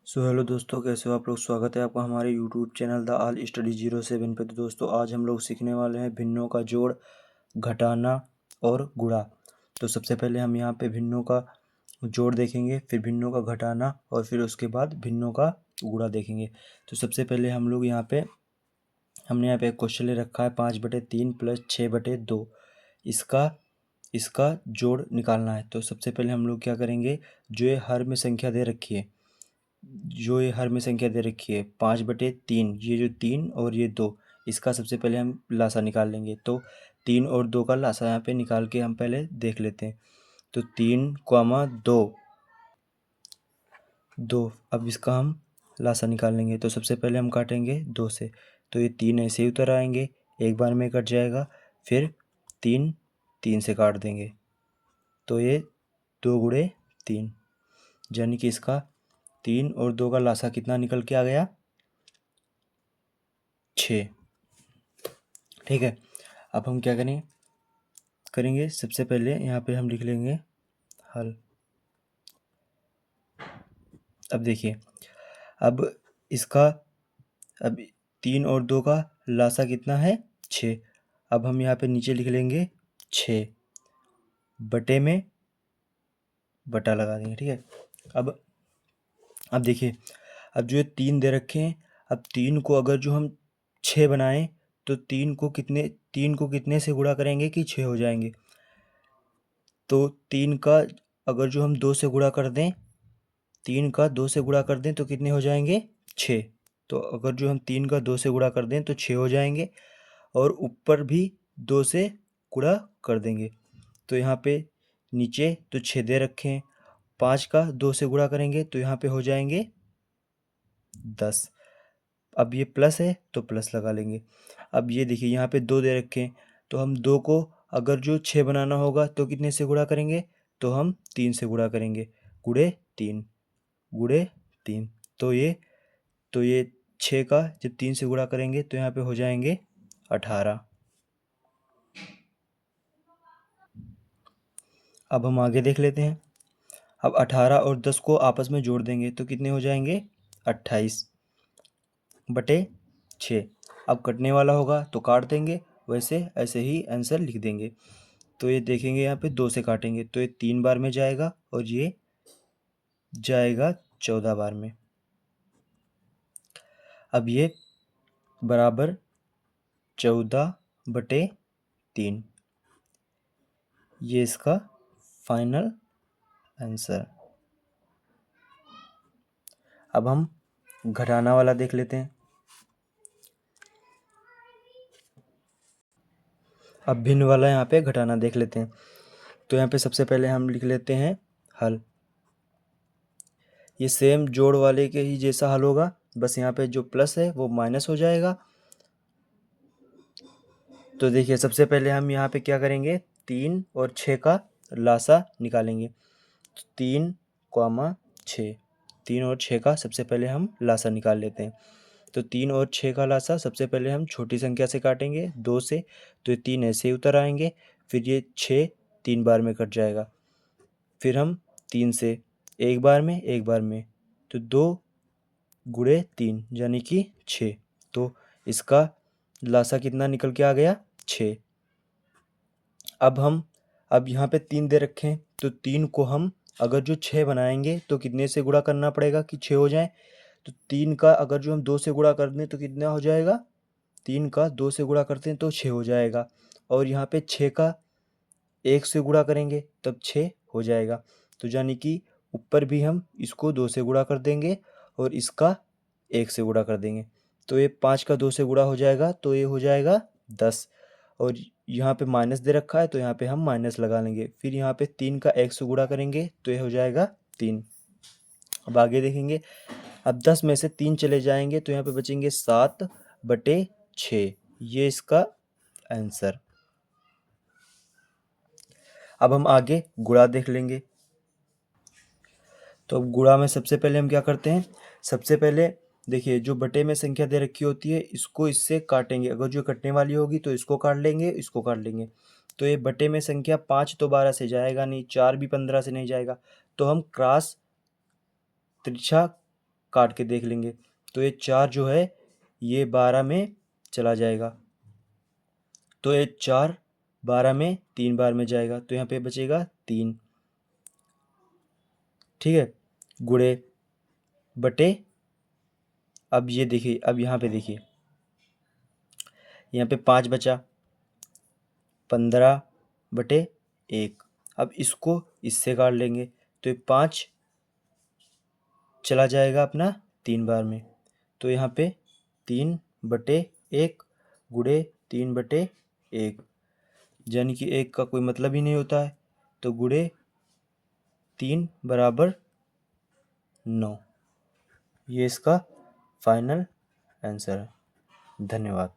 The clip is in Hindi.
हेलो दोस्तों, कैसे हो आप लोग। स्वागत है आपका हमारे YouTube channel the all study 07 पे। तो दोस्तों आज हम लोग सीखने वाले हैं भिन्नों का जोड़, घटाना और गुणा। तो सबसे पहले हम यहाँ पे भिन्नों का जोड़ देखेंगे, फिर भिन्नों का घटाना और फिर उसके बाद भिन्नों का गुणा देखेंगे। तो सबसे पहले हम लोग हमने यहाँ पे एक क्वेश्चन ले रखा है 5/3 + 6/2। इसका इसका जोड़ निकालना है। तो सबसे पहले हम लोग क्या करेंगे, जो ये हर में संख्या दे रखी है 5/3, ये जो 3 और ये 2, इसका सबसे पहले हम लासा निकाल लेंगे। तो 3 और 2 का लासा यहाँ पे निकाल के हम पहले देख लेते हैं। तो 3, 2, अब इसका हम लासा निकाल लेंगे। तो सबसे पहले हम काटेंगे 2 से। तो ये 3 ऐसे ही उतर आएंगे, एक बार में कट जाएगा। फिर 3 3 से काट देंगे, तो ये 2 गुणे 3, यानी कि इसका 3 और 2 का लासा कितना निकल के आ गया, 6। ठीक है, अब हम क्या करेंगे सबसे पहले यहाँ पे हम लिख लेंगे हल। अब देखिए, अब इसका अब 3 और 2 का लासा कितना है, 6। अब हम यहाँ पे नीचे लिख लेंगे 6, बटे में बटा लगा देंगे। ठीक है, अब देखिए, अब जो ये 3 दे रखे हैं, अब 3 को अगर जो हम 6 बनाएं तो 3 को कितने से गुणा करेंगे कि 6 हो जाएंगे। तो 3 का अगर जो हम 2 से गुणा कर दें, 3 का 2 से गुणा कर दें तो कितने हो जाएंगे, 6। तो अगर जो हम 3 का 2 से गुणा कर दें तो 6 हो जाएंगे, और ऊपर भी 2 से गुणा कर देंगे। तो यहाँ पे नीचे तो 6 दे रखे हैं, 5 का 2 से गुणा करेंगे तो यहाँ पे हो जाएंगे 10। अब ये प्लस है तो प्लस लगा लेंगे। अब ये देखिए यहाँ पे 2 दे रखे हैं, तो हम 2 को अगर जो 6 बनाना होगा तो कितने से गुणा करेंगे, तो हम 3 से गुणा करेंगे। गुणे 3, गुणे 3, तो ये 6 का जब 3 से गुणा करेंगे तो यहाँ पे हो जाएंगे 18। अब हम आगे देख लेते हैं। अब 18 और 10 को आपस में जोड़ देंगे तो कितने हो जाएंगे, 28/6। अब कटने वाला होगा तो काट देंगे, वैसे ऐसे ही आंसर लिख देंगे। तो ये देखेंगे यहाँ पे 2 से काटेंगे तो ये 3 बार में जाएगा और ये जाएगा 14 बार में। अब ये बराबर 14/3, ये इसका फाइनल आंसर। अब हम घटाना वाला देख लेते हैं। अब भिन्न वाला यहाँ पे घटाना देख लेते हैं। तो यहाँ पे सबसे पहले हम लिख लेते हैं हल। ये सेम जोड़ वाले के ही जैसा हल होगा, बस यहाँ पे जो प्लस है वो माइनस हो जाएगा। तो देखिए, सबसे पहले हम यहाँ पे क्या करेंगे, 3 और 6 का लासा निकालेंगे। 3, 6, 3 और 6 का सबसे पहले हम लासा निकाल लेते हैं। तो 3 और 6 का लासा सबसे पहले हम छोटी संख्या से काटेंगे, 2 से। तो ये 3 ऐसे ही उतर आएंगे, फिर ये 6 3 बार में कट जाएगा। फिर हम 3 से एक बार में, तो 2 गुणे 3 यानी कि 6। तो इसका लासा कितना निकल के आ गया, 6। अब यहाँ पे 3 दे रखे हैं, तो 3 को हम अगर जो 6 बनाएंगे तो कितने से गुणा करना पड़ेगा कि 6 हो जाए। तो 3 का अगर जो हम 2 से गुणा कर दें तो कितना हो जाएगा, 3 का 2 से गुणा करते हैं तो 6 हो जाएगा। और यहाँ पे 6 का 1 से गुणा करेंगे तब 6 हो जाएगा। तो यानी कि ऊपर भी हम इसको 2 से गुणा कर देंगे और इसका 1 से गुणा कर देंगे। तो ये 5 का 2 से गुणा हो जाएगा तो ये हो जाएगा 10। और यहाँ पे माइनस दे रखा है तो यहाँ पे हम माइनस लगा लेंगे। फिर यहाँ पे 3 का 1 से गुणा करेंगे तो ये हो जाएगा 3। अब आगे देखेंगे, अब 10 में से 3 चले जाएंगे तो यहाँ पे बचेंगे 7/6, ये इसका आंसर। अब हम आगे गुणा देख लेंगे। तो अब गुणा में सबसे पहले हम क्या करते हैं, सबसे पहले देखिए, जो बटे में संख्या दे रखी होती है इसको इससे काटेंगे। अगर जो कटने वाली होगी तो इसको काट लेंगे, इसको काट लेंगे। तो ये बटे में संख्या 5 तो 12 से जाएगा नहीं, 4 भी 15 से नहीं जाएगा। तो हम क्रॉस तिरछा काट के देख लेंगे। तो ये 4 जो है ये 12 में चला जाएगा, तो ये 4 12 में 3 बार में जाएगा, तो यहाँ पे बचेगा 3। ठीक है, गुणे बटे, अब ये देखिए, अब यहाँ पे देखिए, यहाँ पे 5 बचा, 15/1। अब इसको इससे काट लेंगे, तो ये 5 चला जाएगा अपना 3 बार में, तो यहाँ पे 3/1 गुणे 3/1, यानी कि 1 का कोई मतलब ही नहीं होता है, तो गुणे 3 बराबर 9। ये इसका फाइनल आंसर है। धन्यवाद।